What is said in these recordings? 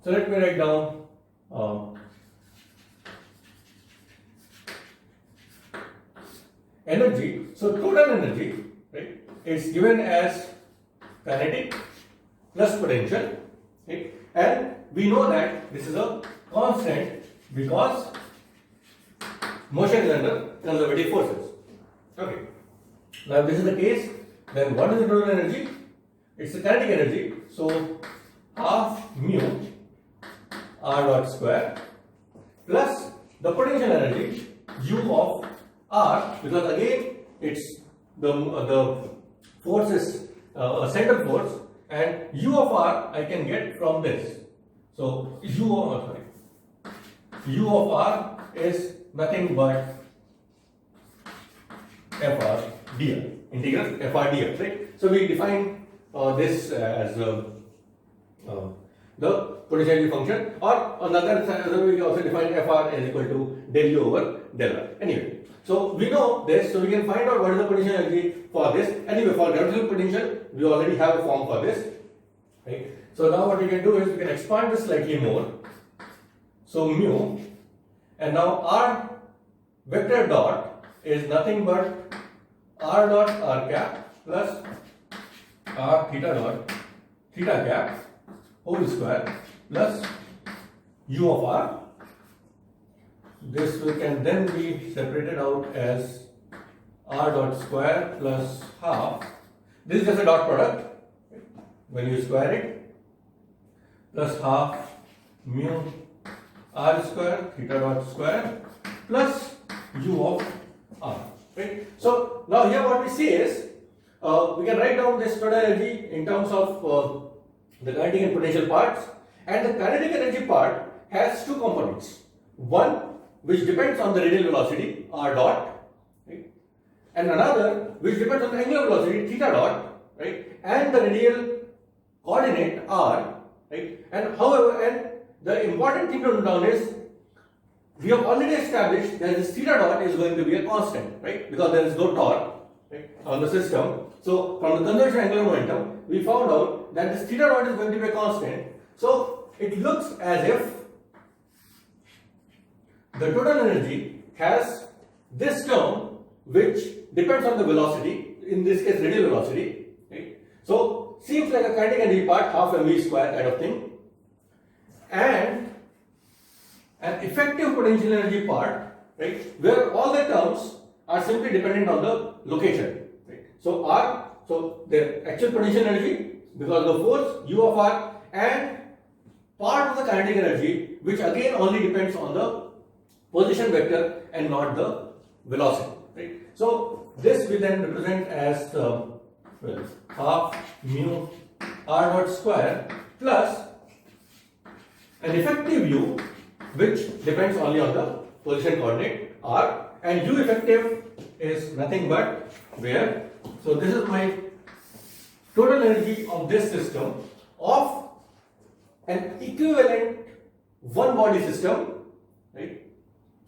So let me write down energy. So total energy, right, is given as kinetic plus potential, right? And we know that this is a constant because motion is under conservative forces. Okay. Now, if this is the case, then what is the total energy? It's the kinetic energy. So half mu r dot square plus the potential energy u of r, because again it's the force is a center force, and u of r I can get from this. So u of r is nothing but fr dr, integral fr dr, right? So we define this as the potentiality function, or another way we also define fr is equal to del u over del r. Anyway, so we know this, so we can find out what is the potential energy for this. Anyway, for gravitational potential, we already have a form for this, right? So now what we can do is we can expand this slightly more. So mu, and now r vector dot is nothing but r dot r cap plus r theta dot theta cap whole square plus u of r. This we can then be separated out as r dot square plus half. This is just a dot product when you square it, plus half mu r square theta dot square plus u of r. Right? So now here what we see is we can write down this total energy in terms of the kinetic and potential parts, and the kinetic energy part has two components. One which depends on the radial velocity r dot, right? And another which depends on the angular velocity theta dot, right? And the radial coordinate r, right? And however, and the important thing to note down is we have already established that this theta dot is going to be a constant, right? Because there is no torque, right, on the system. So from the conservation of angular momentum, we found out that this theta dot is going to be a constant. So it looks as if the total energy has this term which depends on the velocity, in this case radial velocity, right? So seems like a kinetic energy part, half mv square kind of thing, and an effective potential energy part, right, where all the terms are simply dependent on the location, right? So r, so the actual potential energy because of the force u of r, and part of the kinetic energy which again only depends on the position vector and not the velocity, right? So this we then represent as half mu r dot square plus an effective u which depends only on the position coordinate r, and u effective is nothing but where. So this is my total energy of this system of an equivalent one body system, right,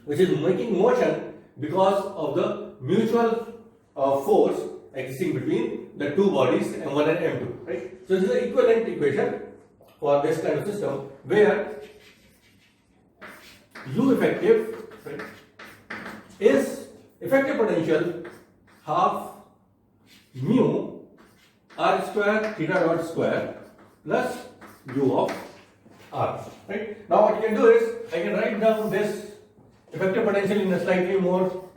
which is making motion because of the mutual force existing between the two bodies M1 and M2, right? So this is the equivalent equation for this kind of system where U effective, right, is effective potential half mu r square theta dot square plus u of r, right? Now what you can do is I can write down this effective potential in a slightly more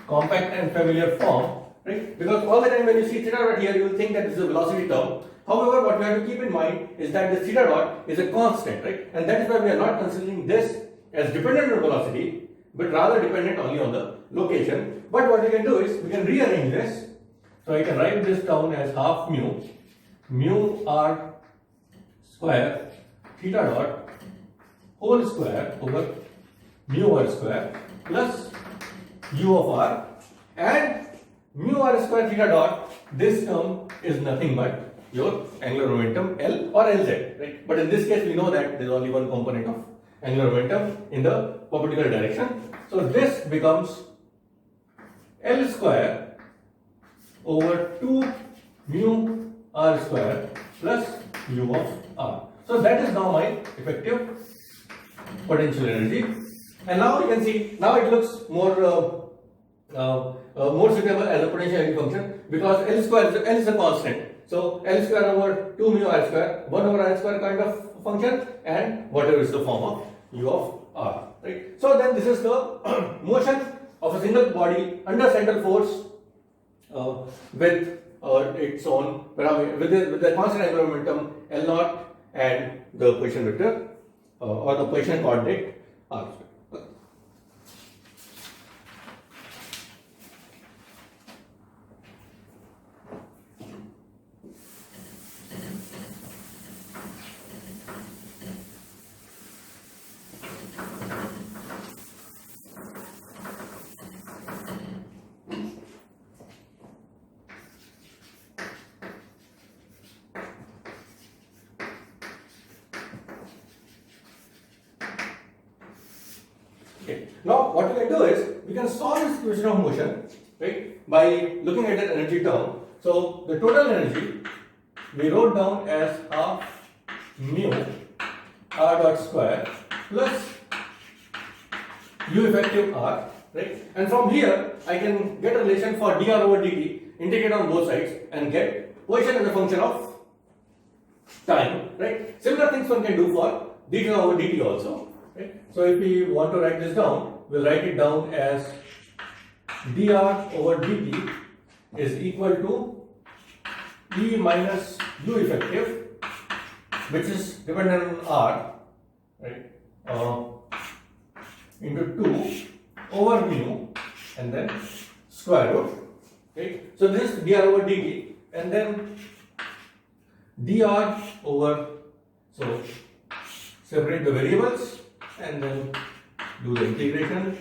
compact and familiar form, right? Because all the time when you see theta dot here, you will think that this is a velocity term. However, what we have to keep in mind is that the theta dot is a constant, right? And that is why we are not considering this as dependent on velocity, but rather dependent only on the location. But what we can do is we can rearrange this. So I can write this down as half mu r square theta dot whole square over mu r square plus u of r, and mu r square theta dot, this term is nothing but your angular momentum L or Lz, right? But in this case we know that there is only one component of angular momentum in the perpendicular direction. So this becomes L square over 2 mu r square plus u of r. So that is now my effective potential energy. And now you can see, now it looks more suitable as a potential energy function, because L is a constant. So L square over 2 mu r square, 1 over r square kind of function, and whatever is the form of u of r. Right. So then this is the motion of a single body under central force with its own parameter, with the constant angular momentum L naught and the position vector or the position coordinate r square. Okay. Now what we can do is we can solve this equation of motion, right, by looking at an energy term. So the total energy we wrote down as half mu r dot square plus u effective r, right, and from here I can get a relation for dr over dt, integrate on both sides and get position as a function of time, right. Similar things one can do for dθ over dt also. Right. So if we want to write this down, we'll write it down as dr over dt is equal to E minus u effective, which is dependent on r, right, into 2 over mu and then square root. Right. So this is dr over dt, and then dr over, so separate the variables and then do the integration.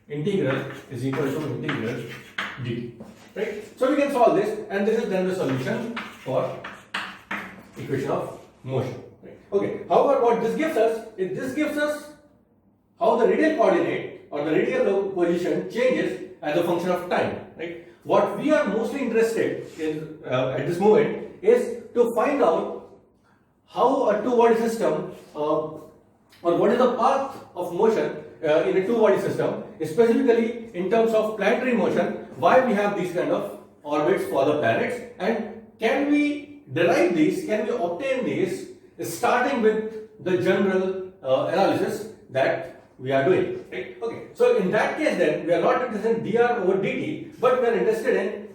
Integral is equal to integral dt. Right? So we can solve this, and this is then the solution for equation of motion. Right? Okay. However, what this gives us is this gives us how the radial coordinate or the radial position changes as a function of time. Right? What we are mostly interested in at this moment is to find out how a two-body system or what is the path of motion in a two-body system, specifically in terms of planetary motion, why we have these kind of orbits for the planets, and can we derive these, can we obtain these starting with the general analysis that we are doing, right? Okay, so in that case then we are not interested in dr over dt, but we are interested in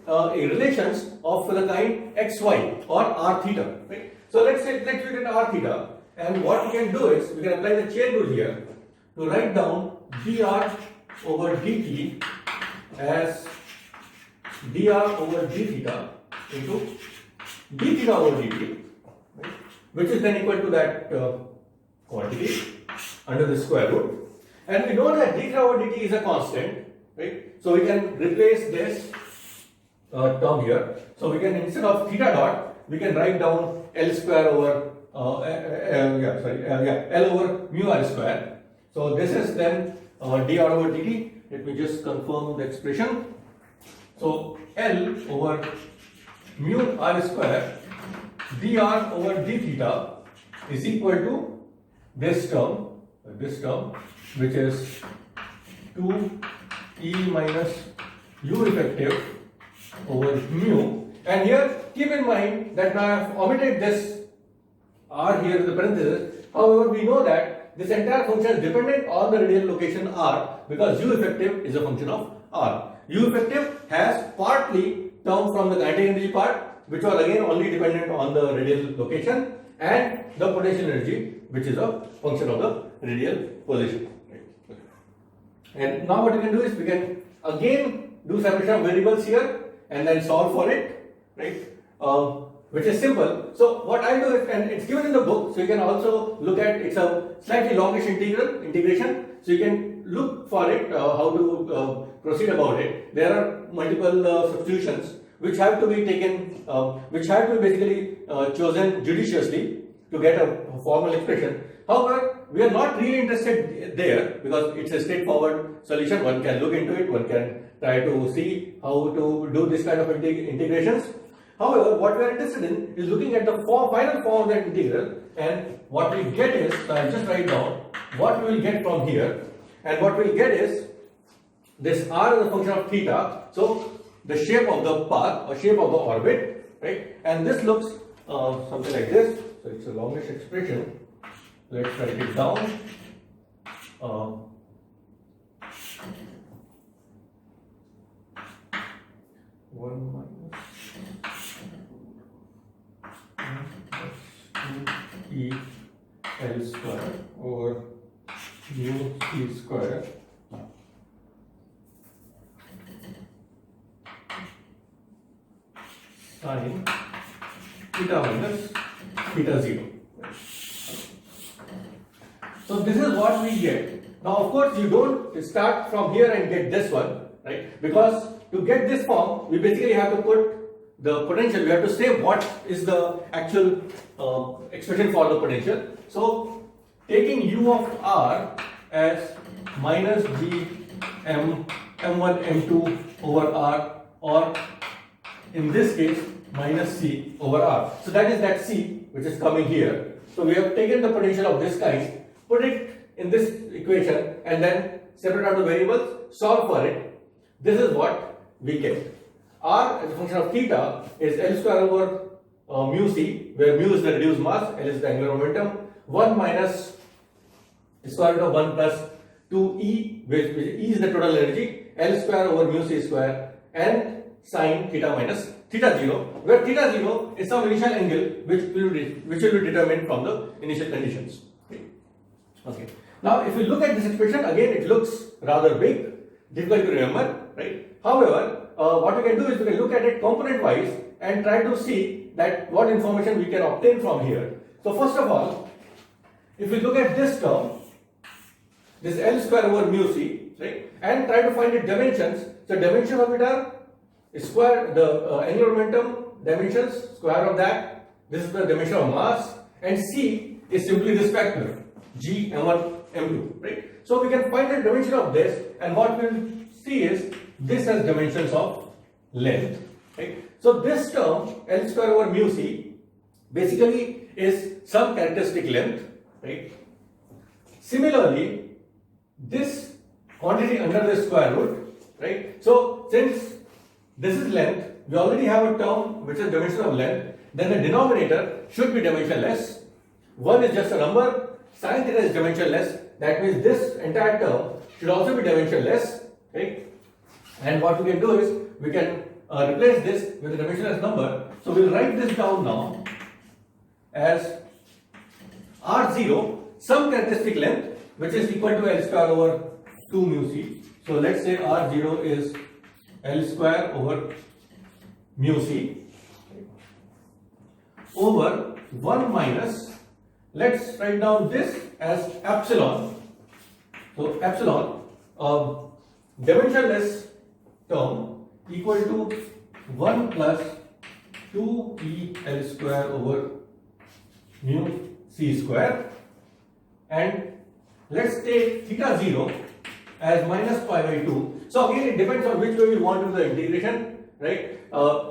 relations of the kind xy or r theta, right? So let's say let's use r theta, and what we can do is we can apply the chain rule here to write down dr over dt as dr over d theta into d theta over dt, right, which is then equal to that quantity under the square root. And we know that d theta over dt is a constant, right? So we can replace this term here. So we can, instead of theta dot, we can write down L square over L over mu r square. So this is then dr over dt. Let me just confirm the expression. So L over mu r square dr over d theta is equal to this term, which is 2 E minus u effective over mu. And here keep in mind that I have omitted this r here in the parenthesis. However, we know that this entire function is dependent on the radial location r, because u effective is a function of r. U effective has partly term from the kinetic energy part, which was again only dependent on the radial location, and the potential energy, which is a function of the radial position. And now what we can do is we can again do separation of variables here and then solve for it, right? Which is simple. So what I do is, and it's given in the book, so you can also look at, it's a slightly longish integration, so you can look for it, how to proceed about it. There are multiple substitutions which have to be taken, which have to be basically chosen judiciously to get a formal expression. However, we are not really interested there because it's a straightforward solution. One can look into it, one can try to see how to do this kind of integrations. However, what we are interested in is looking at the final form of that integral, and what we get is, so I'll just write down what we will get from here, and what we will get is this r is a function of theta, so the shape of the path or shape of the orbit, right? And this looks something like this. So it's a longish expression. Let's write it down. 1 minus e L square over mu c square sine theta minus theta 0. So this is what we get. Now of course you don't start from here and get this one, right? Because to get this form, we basically have to put the potential, we have to say what is the actual expression for the potential. So taking u of r as minus g m1 m2 over r, or in this case minus c over r. So that is that c which is coming here. So we have taken the potential of this kind, put it in this equation, and then separate out the variables, solve for it. This is what we get. R as a function of theta is L square over mu c, where mu is the reduced mass, L is the angular momentum, 1 minus square root of 1 plus 2e, which E is the total energy, L square over mu c square, and sine theta minus theta 0, where theta 0 is some initial angle which will be determined from the initial conditions. Okay. Now if we look at this expression, again it looks rather big, difficult to remember, right? However, what we can do is we can look at it component wise and try to see that what information we can obtain from here. So first of all, if we look at this term, this L square over mu c, right, and try to find its dimensions. So dimension of it are square, the angular momentum dimensions, square of that. This is the dimension of mass, and c is simply this factor g m1 m2, right? So we can find the dimension of this, and what we will see is this has dimensions of length, right? So this term L square over mu c basically is some characteristic length, right? Similarly, this quantity under the square root, right? So since this is length, we already have a term which is dimension of length, then the denominator should be dimensionless. 1 is just a number, sin theta is dimensionless, that means this entire term should also be dimensionless, right? And what we can do is we can replace this with a dimensionless number. So we'll write this down now as r0, some characteristic length which is equal to L square over 2 mu c. So let's say r0 is L square over mu c over 1 minus, let's write down this as epsilon. So epsilon, dimensionless term equal to 1 plus 2e L square over mu c square, and let's take theta 0 as minus pi by 2. So again it depends on which way we want to do the integration, right?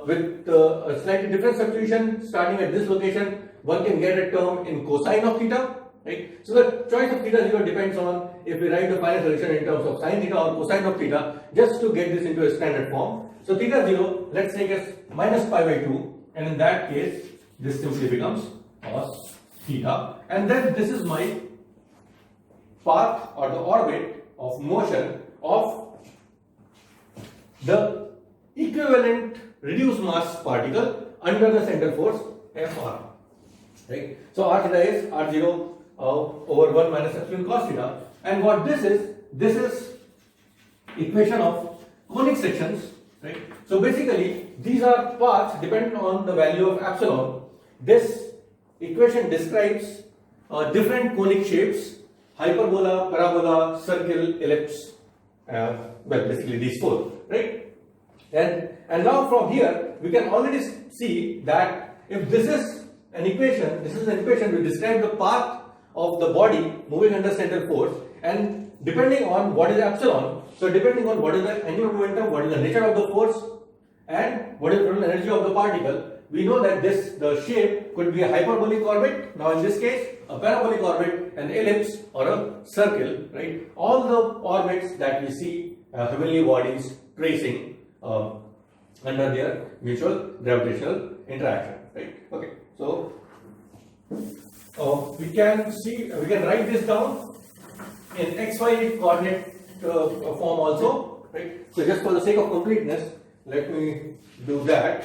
With a slightly different substitution starting at this location, one can get a term in cosine of theta, right? So the choice of theta 0 depends on if we write the final solution in terms of sine theta or cosine of theta, just to get this into a standard form. So theta 0, let's take as minus pi by 2, and in that case this simply becomes cos theta, and then this is my path or the orbit of motion of the equivalent reduced mass particle under the central force Fr, right? So r theta is r0 over 1 minus epsilon cos theta, and what this is equation of conic sections, right? So basically these are paths dependent on the value of epsilon. This equation describes different conic shapes: hyperbola, parabola, circle, ellipse, well basically these four, right? And now from here we can already see that if this is an equation which describes the path of the body moving under central force, and depending on what is epsilon, so depending on what is the angular momentum, what is the nature of the force, and what is the total energy of the particle, we know that the shape could be a hyperbolic orbit. Now in this case, a parabolic orbit, an ellipse or a circle, right? All the orbits that we see heavenly bodies tracing under their mutual gravitational interaction, right? Okay, so we can write this down in XY coordinate form also, right? So just for the sake of completeness, let me do that.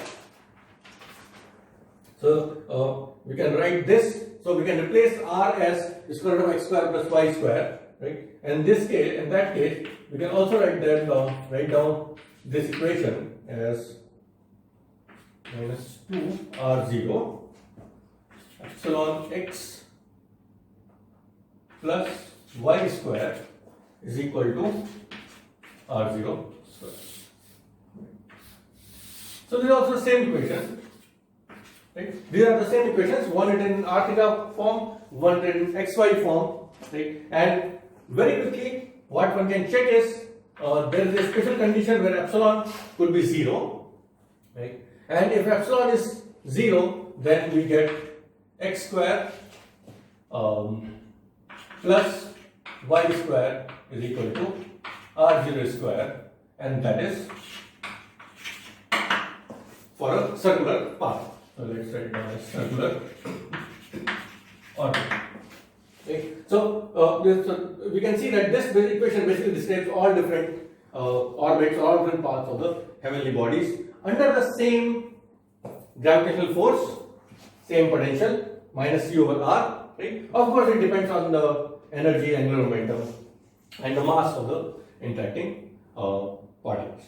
So we can write this. So we can replace r as the square root of x square plus y square, right? And in that case, we can also write down this equation as minus 2r0 epsilon x plus y square is equal to r0 square. So these are also the same equation. Right? These are the same equations, one written in r theta form, one written in xy form, right? And very quickly, what one can check is there is a special condition where epsilon could be 0, right? And if epsilon is 0, then we get x square plus y square is equal to r0 square, and that is for a circular path. So let's write down as circular orbit. Okay. So we can see that this equation basically describes all different orbits, all different paths of the heavenly bodies under the same gravitational force, same potential, minus u over r. Right? Of course, it depends on the energy, angular momentum, and the mass of the interacting particles.